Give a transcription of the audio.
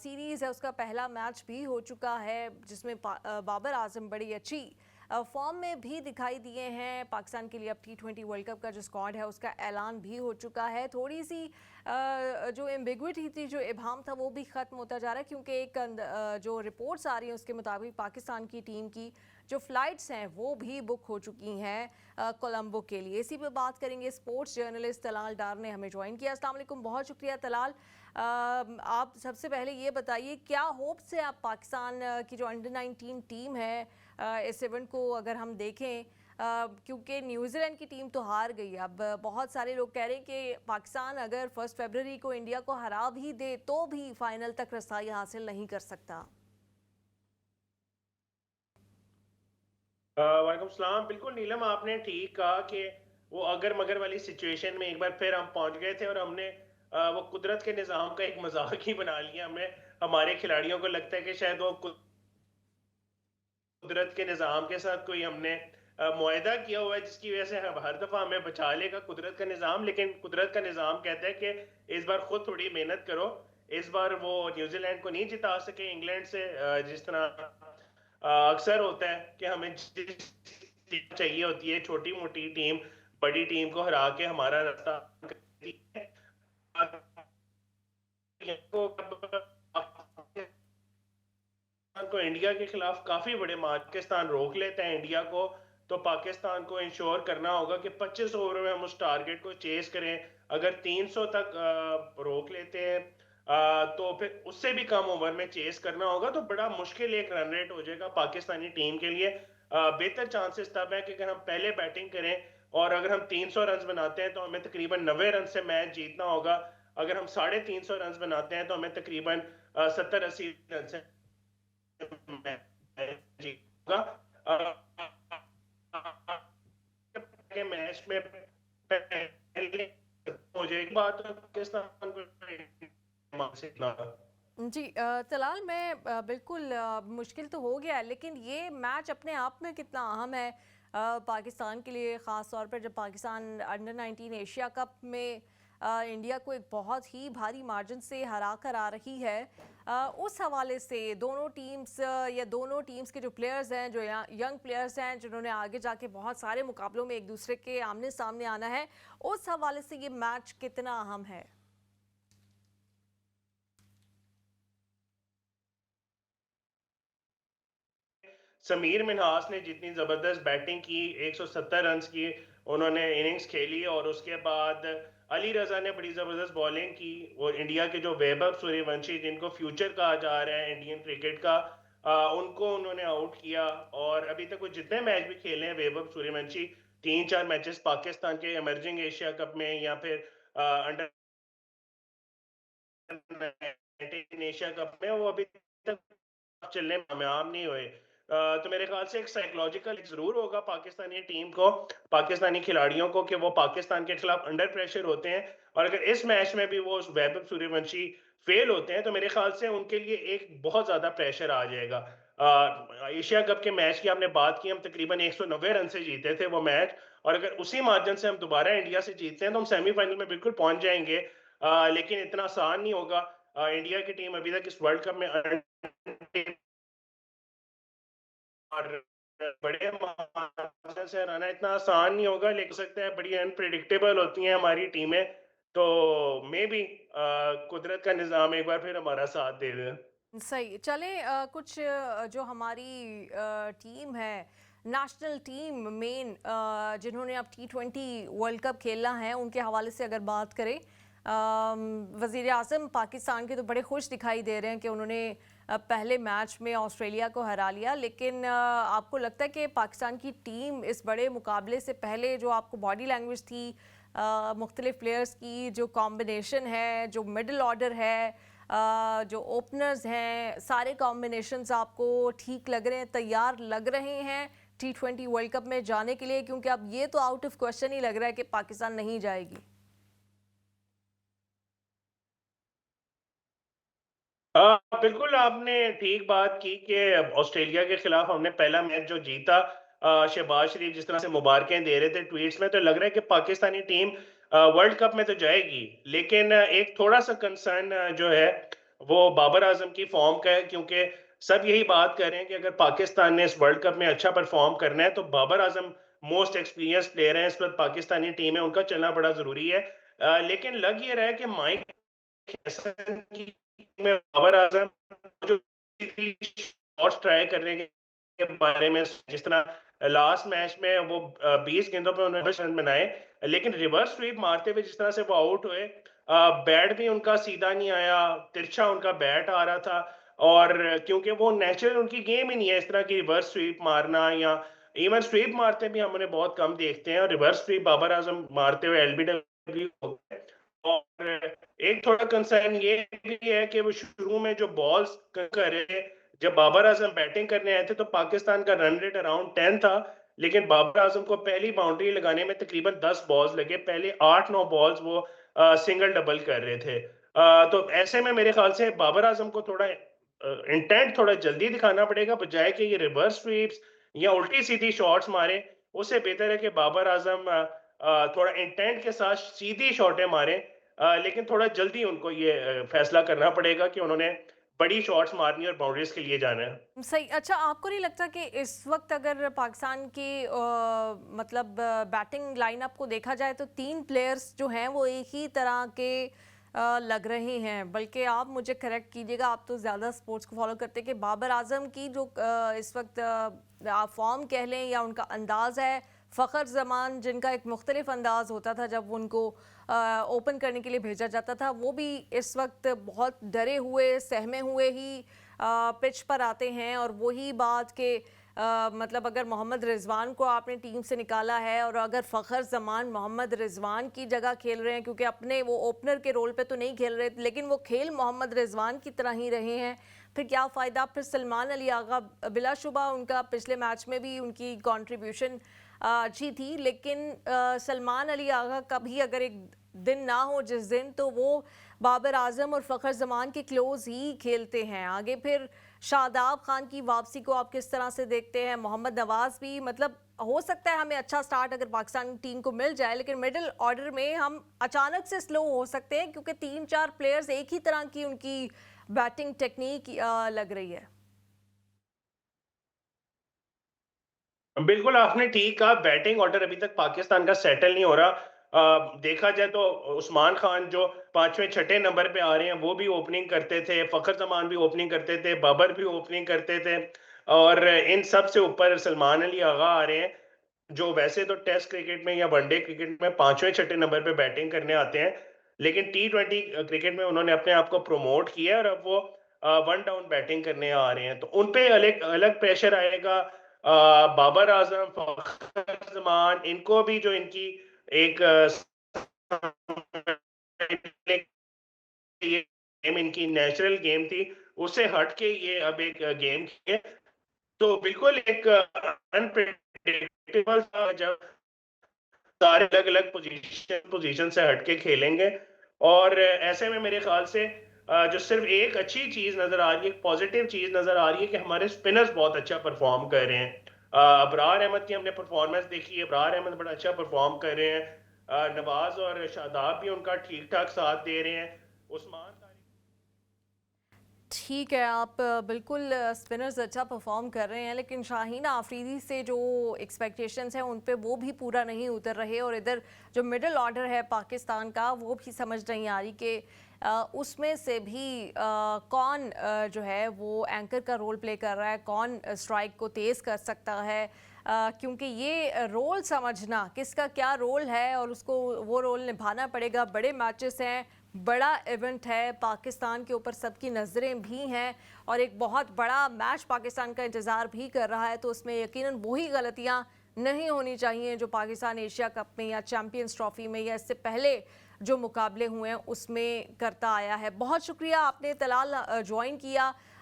Series है उसका पहला मैच भी हो चुका है, जिसमें बाबर आजम बड़ी अच्छी फॉर्म में भी दिखाई दिए हैं। पाकिस्तान के लिए अब T20 वर्ल्ड कप का जो स्क्वाड है उसका ऐलान भी हो चुका है। थोड़ी सी जो एम्बिग्विटी थी, जो इबाहम था, वो भी ख़त्म होता जा रहा है, क्योंकि एक जो रिपोर्ट्स आ रही हैं उसके मुताबिक पाकिस्तान की टीम की जो फ़्लाइट्स हैं वो भी बुक हो चुकी हैं कोलंबो के लिए। इसी पे बात करेंगे। स्पोर्ट्स जर्नलिस्ट तलाल डार ने हमें ज्वाइन किया। अस्सलाम वालेकुम, बहुत शुक्रिया तलाल। आप सबसे पहले ये बताइए, क्या होप्स है आप पाकिस्तान की जो अंडर 19 टीम है इस इवेंट को अगर हम देखें, क्योंकि न्यूजीलैंड की टीम तो हार गई। अब बहुत सारे लोग कह रहे हैं कि पाकिस्तान अगर 1 फरवरी को इंडिया को हरा भी दे तो भी फाइनल तक रसाई हासिल नहीं कर सकता। वालेकुम सलाम। बिल्कुल नीलम, आपने ठीक कहा कि वो अगर मगर वाली सिचुएशन में एक बार फिर हम पहुंच गए थे और हमने वो कुदरत के निज़ाम का एक मजाक ही बना लिया। हमें हमारे खिलाड़ियों को लगता है कि शायद वो कुदरत के निज़ाम के साथ कोई हमने मुआहदा किया हुआ है, जिसकी वजह से हर दफ़ा हमें बचा लेगा कुदरत का निज़ाम। लेकिन कुदरत का निज़ाम कहता है कि इस बार खुद थोड़ी मेहनत करो। इस बार वो न्यूजीलैंड को नहीं जिता सके इंग्लैंड से, जिस तरह अक्सर होता है कि हमें जिस टीम चाहिए होती है, छोटी मोटी टीम बड़ी टीम को हरा के हमारा रास्ता करती है। को इंडिया के खिलाफ काफी बड़े मैच पाकिस्तान रोक लेता है इंडिया को, तो पाकिस्तान को इंश्योर करना होगा कि 25 ओवर में हम उस टारगेट को चेस करें। अगर 300 तक रोक लेते हैं, तो फिर उससे भी कम ओवर में चेस करना होगा, तो बड़ा मुश्किल एक रन रेट हो जाएगा पाकिस्तानी टीम के लिए। बेहतर चांसेस तब है कि अगर हम पहले बैटिंग करें और अगर हम 300 रन बनाते हैं तो हमें तकरीबन 90 रन से मैच जीतना होगा। अगर हम 350 रन बनाते हैं तो हमें तकरीबन 70-80 रन से मैच में पहले हो जाएगी बात पाकिस्तान को। जी तलाल, मैं बिल्कुल मुश्किल तो हो गया है, लेकिन ये मैच अपने आप में कितना अहम है पाकिस्तान के लिए, ख़ास तौर पर जब पाकिस्तान अंडर 19 एशिया कप में इंडिया को एक बहुत ही भारी मार्जिन से हरा कर आ रही है। उस हवाले से दोनों टीम्स या दोनों टीम्स के जो प्लेयर्स हैं, जो यंग प्लेयर्स हैं, जिन्होंने आगे जाके बहुत सारे मुकाबलों में एक दूसरे के आमने सामने आना है, उस हवाले से ये मैच कितना अहम है? समीर मिन्हास ने जितनी ज़बरदस्त बैटिंग की, 170 रन की उन्होंने इनिंग्स खेली, और उसके बाद अली रज़ा ने बड़ी ज़बरदस्त बॉलिंग की। और इंडिया के जो वैभव सूर्यवंशी, जिनको फ्यूचर कहा जा रहा है इंडियन क्रिकेट का, उनको उन्होंने आउट किया। और अभी तक वो जितने मैच भी खेले हैं वैभव सूर्यवंशी, 3-4 मैचेस पाकिस्तान के इमर्जिंग एशिया कप में या फिर अंडर एशिया कप में, वो अभी तक चलने में कामयाब नहीं हुए। तो मेरे ख्याल से एक साइकोलॉजिकल जरूर होगा पाकिस्तानी टीम को, पाकिस्तानी खिलाड़ियों को, कि वो पाकिस्तान के खिलाफ अंडर प्रेशर होते हैं। और अगर इस मैच में भी वो वैभव सूर्यवंशी फेल होते हैं तो मेरे ख्याल से उनके लिए एक बहुत ज्यादा प्रेशर आ जाएगा। एशिया कप के मैच की आपने बात की, हम तकरीबन 190 रन से जीते थे वो मैच, और अगर उसी मार्जिन से हम दोबारा इंडिया से जीतते हैं तो हम सेमीफाइनल में बिल्कुल पहुंच जाएंगे। लेकिन इतना आसान नहीं होगा। इंडिया की टीम अभी तक इस वर्ल्ड कप में और बड़े मार्जिन से हराना इतना आसान नहीं होगा, लेकिन हो सकता है बड़ी अनप्रिडिक्टेबल होती हैं हमारी टीमें। तो मे बी कुदरत का निज़ाम एक बार फिर हमारा साथ दे दे। सही चले। कुछ जो हमारी टीम है, नेशनल टीम मेन, जिन्होंने अब T20 वर्ल्ड कप खेलना है, उनके हवाले से अगर बात करें, वज़ीर आज़म पाकिस्तान के तो बड़े खुश दिखाई दे रहे हैं कि उन्होंने पहले मैच में ऑस्ट्रेलिया को हरा लिया। लेकिन आपको लगता है कि पाकिस्तान की टीम इस बड़े मुकाबले से पहले जो आपको बॉडी लैंग्वेज थी, मुख्तलिफ प्लेयर्स की जो कॉम्बिनेशन है, जो मिडल ऑर्डर है, जो ओपनर्स हैं, सारे कॉम्बिनेशंस आपको ठीक लग रहे हैं, तैयार लग रहे हैं T20 वर्ल्ड कप में जाने के लिए? क्योंकि अब ये तो आउट ऑफ क्वेश्चन ही लग रहा है कि पाकिस्तान नहीं जाएगी। बिल्कुल आपने ठीक बात की कि ऑस्ट्रेलिया के खिलाफ हमने पहला मैच जो जीता, शहबाज शरीफ जिस तरह से मुबारकें दे रहे थे ट्वीट्स में, तो लग रहा है कि पाकिस्तानी टीम वर्ल्ड कप में तो जाएगी। लेकिन एक थोड़ा सा कंसर्न जो है वो बाबर आजम की फॉर्म का है, क्योंकि सब यही बात कर रहे हैं कि अगर पाकिस्तान ने इस वर्ल्ड कप में अच्छा परफॉर्म करना है तो Babar Azam most experience player हैं, इस वक्त पाकिस्तानी टीम है, उनका चलना बड़ा जरूरी है। लेकिन लग ये रहा है कि माइक हैसन की टीम में बाबर आजम जो शॉट्स ट्राई करने के बारे में, जिस तरह लास्ट मैच में वो 20 गेंदों पे उन्होंने 20 रन बनाए, लेकिन रिवर्स स्वीप मारते हुए जिस तरह से वो आउट हुए, बैट भी उनका सीधा नहीं आया, तिरछा उनका बैट आ रहा था। और क्योंकि वो नेचुरल उनकी गेम ही नहीं है इस तरह की रिवर्स स्वीप मारना, या इवन स्वीप मारते भी हम उन्हें बहुत कम देखते हैं, और रिवर्स स्वीप बाबर आजम मारते हुए एलबीडब्ल्यू हो गए। और एक थोड़ा कंसर्न ये भी है कि वो शुरू में जो बॉल्स कर रहे थे, जब बाबर आजम बैटिंग करने आए थे तो पाकिस्तान का रन रेट अराउंड 10 था, लेकिन बाबर आजम को पहली बाउंड्री लगाने में तकरीबन 10 बॉल्स लगे, पहले 8-9 बॉल्स वो सिंगल डबल कर रहे थे। तो ऐसे में मेरे ख्याल से बाबर आजम को थोड़ा इंटेंट थोड़ा जल्दी दिखाना पड़ेगा, बजाय कि ये रिवर्स स्वीप्स या उल्टी सीधी शॉट्स मारे। उससे बेहतर है कि बाबर आजम थोड़ा इंटेंट के साथ सीधी शॉटें मारें, लेकिन थोड़ा जल्दी उनको ये फैसला करना पड़ेगा कि उन्होंने बड़ी शॉट्स मारनी और बाउंड्रीज के लिए जाना है। सही। अच्छा, आपको नहीं लगता कि इस वक्त अगर पाकिस्तान की मतलब बैटिंग लाइनअप को देखा जाए तो तीन प्लेयर्स जो हैं वो एक ही तरह के लग रहे हैं, बल्कि आप मुझे करेक्ट कीजिएगा, आप तो ज़्यादा स्पोर्ट्स को फॉलो करते हैं, कि बाबर आजम की जो इस वक्त आप फॉर्म कह लें या उनका अंदाज़ है, फ़खर जमान जिनका एक मुख्तलिफ अंदाज़ होता था जब उनको ओपन करने के लिए भेजा जाता था, वो भी इस वक्त बहुत डरे हुए सहमे हुए ही पिच पर आते हैं। और वही बात के मतलब अगर मोहम्मद रिजवान को आपने टीम से निकाला है और अगर फ़खर जमान मोहम्मद रिजवान की जगह खेल रहे हैं, क्योंकि अपने वो ओपनर के रोल पे तो नहीं खेल रहे, लेकिन वो खेल मोहम्मद रिजवान की तरह ही रहे हैं, फिर क्या फ़ायदा। फिर सलमान अली आगा, बिलाशुबा उनका पिछले मैच में भी उनकी कंट्रीब्यूशन अच्छी थी, लेकिन सलमान अली आगा का भी अगर एक दिन ना हो जिस दिन, तो वो बाबर आजम और फ़खर जमान के क्लोज ही खेलते हैं। आगे फिर शादाब खान की वापसी को आप किस तरह से देखते हैं? मोहम्मद नवाज भी, मतलब हो सकता है हमें अच्छा स्टार्ट अगर पाकिस्तान टीम को मिल जाए, लेकिन मिडिल ऑर्डर में हम अचानक से स्लो हो सकते हैं, क्योंकि 3-4 प्लेयर्स एक ही तरह की उनकी बैटिंग टेक्निक लग रही है। बिल्कुल, आपने ठीक कहा, बैटिंग ऑर्डर अभी तक पाकिस्तान का सेटल नहीं हो रहा। देखा जाए तो उस्मान खान जो 5वें 6ठे नंबर पे आ रहे हैं, वो भी ओपनिंग करते थे, फ़खर ज़मान भी ओपनिंग करते थे, बाबर भी ओपनिंग करते थे, और इन सब से ऊपर सलमान अली आगा आ रहे हैं, जो वैसे तो टेस्ट क्रिकेट में या वनडे क्रिकेट में 5वें 6ठे नंबर पे बैटिंग करने आते हैं, लेकिन टी20 क्रिकेट में उन्होंने अपने आप को प्रमोट किया और अब वो वन डाउन बैटिंग करने आ रहे हैं। तो उन पे अलग अलग प्रेशर आएगा। बाबर आजम, फ़खर जमान, इनको भी जो इनकी एक ये गेम इनकी नेचुरल गेम थी, उससे हट के ये अब एक गेम है। तो बिल्कुल एक अनप्रेडिक्टेबल था, जब सारे अलग-अलग पोजीशन से हटके खेलेंगे, और ऐसे में मेरे ख्याल से जो सिर्फ एक अच्छी चीज़ नज़र आ रही है, एक पॉजिटिव चीज़ नज़र आ रही है कि हमारे स्पिनर्स बहुत अच्छा परफॉर्म कर रहे हैं। अबरार अहमद की हमने परफॉर्मेंस देखी है, अबरार अहमद बड़ा अच्छा परफॉर्म कर रहे हैं। नवाज और शादाब भी उनका ठीक-ठाक साथ दे रहे हैं। उस्मान ठीक है, आप बिल्कुल स्पिनर्स अच्छा परफॉर्म कर रहे हैं, लेकिन शाहीन आफरीदी से जो एक्सपेक्टेशंस हैं उन पे वो भी पूरा नहीं उतर रहे, और इधर जो मिडिल ऑर्डर है पाकिस्तान का वो भी समझ नहीं आ रही कि उसमें से भी कौन जो है वो एंकर का रोल प्ले कर रहा है, कौन स्ट्राइक को तेज़ कर सकता है। क्योंकि ये रोल समझना किसका क्या रोल है और उसको वो रोल निभाना पड़ेगा। बड़े मैचेस हैं, बड़ा इवेंट है, पाकिस्तान के ऊपर सबकी नज़रें भी हैं, और एक बहुत बड़ा मैच पाकिस्तान का इंतज़ार भी कर रहा है, तो उसमें यकीनन वही गलतियां नहीं होनी चाहिए जो पाकिस्तान एशिया कप में या चैम्पियंस ट्रॉफी में या इससे पहले जो मुकाबले हुए हैं उसमें करता आया है। बहुत शुक्रिया, आपने तलाल ज्वाइन किया।